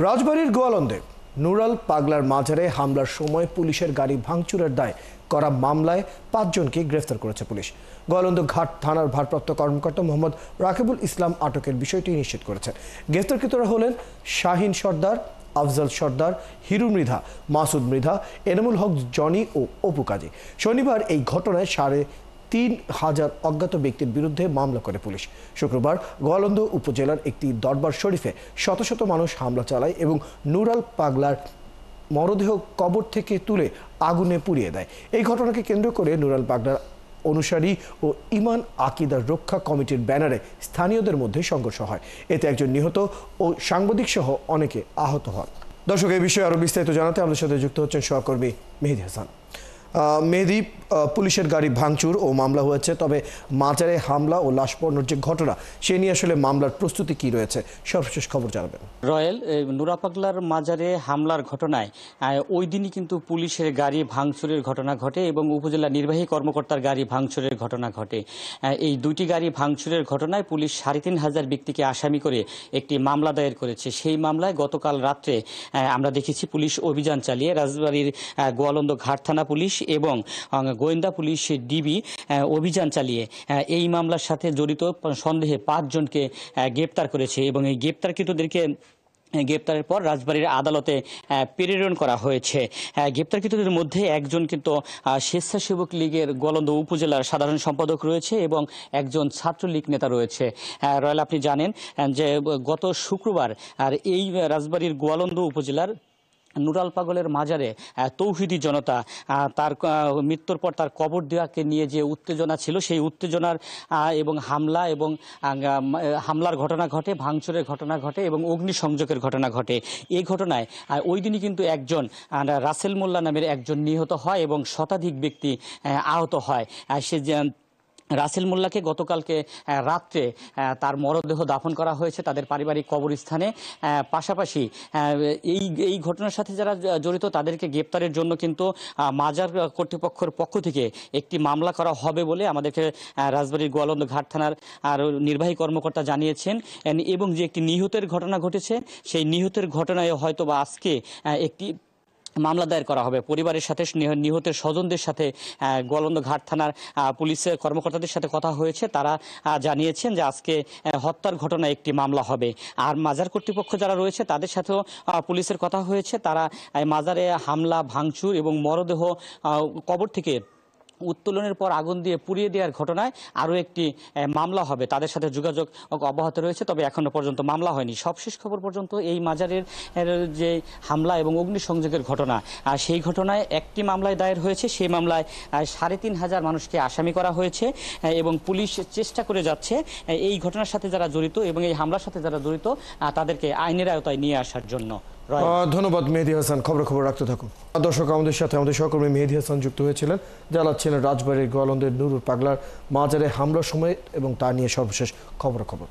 রাজবাড়ীর গোয়ালন্দে নুরাল পাগলার মাজারে হামলার সময় পুলিশের গাড়ি ভাঙচুরের দায়ে করা মামলায় ৫ জনকে গ্রেফতার করেছে পুলিশ। গোয়ালন্দ ঘাট থানার ভারপ্রাপ্ত কর্মকর্তা মোহাম্মদ রাকিবুল ইসলাম আটকের বিষয়টি নিশ্চিত করেছেন। গ্রেফতারকৃতরা হলেন শাহিন সর্দার, আফজল সর্দার, হিরু মৃধা, মাসুদ মৃধা, এনামুল হক জনি ও অপু কাজী। শনিবার এই ঘটনায় ৩,৫০০ অজ্ঞাত ব্যক্তির বিরুদ্ধে মামলা করে পুলিশ। শুক্রবার গোয়ালন্দ উপজেলার একটি দরবার শরীফে শত শত মানুষ হামলা চালায় এবং নুরাল পাগলার মরদেহ কবর থেকে তুলে আগুনে পুড়িয়ে দেয়। এই ঘটনাকে কেন্দ্র করে নুরাল পাগলার অনুসারী ও ইমান আকিদার রক্ষা কমিটির ব্যানারে স্থানীয়দের মধ্যে সংঘর্ষ হয়। এতে একজন নিহত ও সাংবাদিক সহ অনেকে আহত হন। দর্শক, এই বিষয়ে আরো বিস্তারিত জানাতে আমাদের সাথে যুক্ত হচ্ছেন সহকর্মী মেহেদী হাসান। মেহেদী, পুলিশের গাড়ি ভাঙচুর ও মামলা হয়েছে, তবে মাজারে হামলা ও লাশ পোড়ানোর যে ঘটনা সে নিয়ে আসলে মামলার প্রস্তুতি কি রয়েছে, সর্বশেষ খবর জানাবেন। রয়েল নুরা পাগলার মাজারে হামলার ঘটনায় ওই দিনই কিন্তু পুলিশের গাড়ি ভাঙচুরের ঘটনা ঘটে এবং উপজেলা নির্বাহী কর্মকর্তার গাড়ি ভাঙচুরের ঘটনা ঘটে। এই দুইটি গাড়ি ভাঙচুরের ঘটনায় পুলিশ ৩,৫০০ ব্যক্তিকে আসামি করে একটি মামলা দায়ের করেছে। সেই মামলায় গতকাল রাত্রে আমরা দেখেছি পুলিশ অভিযান চালিয়ে রাজবাড়ীর গোয়ালন্দ ঘাট থানা পুলিশ এবং গোয়েন্দা পুলিশ ডিবি অভিযান চালিয়ে এই মামলার সাথে জড়িত সন্দেহে ৫ জনকে গ্রেপ্তার করেছে এবং এই গ্রেপ্তারকৃতদেরকে গ্রেপ্তারের পর রাজবাড়ীর আদালতে প্রেরণ করা হয়েছে। গ্রেপ্তারকৃতদের মধ্যে একজন কিন্তু স্বেচ্ছাসেবক লীগের গোয়ালন্দ উপজেলার সাধারণ সম্পাদক রয়েছে এবং একজন ছাত্রলীগ নেতা রয়েছে। রয়্যাল, আপনি জানেন যে গত শুক্রবার এই রাজবাড়ীর গোয়ালন্দ উপজেলার নুরাল পাগলের মাজারে তৌহিদি জনতা তার মৃত্যুর পর তার কবর দেওয়াকে নিয়ে যে উত্তেজনা ছিল, সেই উত্তেজনার এবং হামলার ঘটনা ঘটে, ভাঙচুরের ঘটনা ঘটে এবং অগ্নিসংযোগের ঘটনা ঘটে। এই ঘটনায় ওই দিনই কিন্তু একজন রাসেল মোল্লা নামের একজন নিহত হয় এবং শতাধিক ব্যক্তি আহত হয়। সে রাসেল মোল্লাকে গতকালকে রাত্রে তার মরদেহ দাফন করা হয়েছে তাদের পারিবারিক কবরস্থানে। পাশাপাশি এই ঘটনার সাথে যারা জড়িত তাদেরকে গ্রেপ্তারের জন্য কিন্তু মাজার কর্তৃপক্ষের পক্ষ থেকে একটি মামলা করা হবে বলে আমাদেরকে রাজবাড়ীর গোয়ালন্দ ঘাট থানার নির্বাহী কর্মকর্তা জানিয়েছেন। এবং যে একটি নিহতের ঘটনা ঘটেছে, সেই নিহতের ঘটনায় হয়তো বা আজকে একটি মামলা দায়ের করা হবে। পরিবারের সাথে নিহতের স্বজনদের সাথে গোয়ালন্দ ঘাট থানার পুলিশের কর্মকর্তাদের সাথে কথা হয়েছে। তারা জানিয়েছেন যে আজকে হত্যার ঘটনায় একটি মামলা হবে। আর মাজার কর্তৃপক্ষ যারা রয়েছে তাদের সাথেও পুলিশের কথা হয়েছে। তারা মাজারে হামলা, ভাঙচুর এবং মরদেহ কবর থেকে উত্তোলনের পর আগুন দিয়ে পুড়িয়ে দেওয়ার ঘটনায় আরও একটি মামলা হবে। তাদের সাথে যোগাযোগ অব্যাহত রয়েছে, তবে এখনো পর্যন্ত মামলা হয়নি। সবশেষ খবর পর্যন্ত এই মাজারের যে হামলা এবং অগ্নিসংযোগের ঘটনা, সেই ঘটনায় একটি মামলায় দায়ের হয়েছে। সেই মামলায় ৩,৫০০ মানুষকে আসামি করা হয়েছে এবং পুলিশ চেষ্টা করে যাচ্ছে এই ঘটনার সাথে যারা জড়িত এবং এই হামলার সাথে যারা জড়িত তাদেরকে আইনের আওতায় নিয়ে আসার জন্য। ধন্যবাদ মেহেদী হাসান, খবর রাখতে থাকুন। দর্শক, আমাদের সাথে আমাদের সহকর্মী মেহেদী হাসান যুক্ত হয়েছিলেন, জানাচ্ছিলেন রাজবাড়ীর গোয়ালন্দের নুরুল পাগলার মাজারে হামলার সময় এবং তা নিয়ে সর্বশেষ খবর।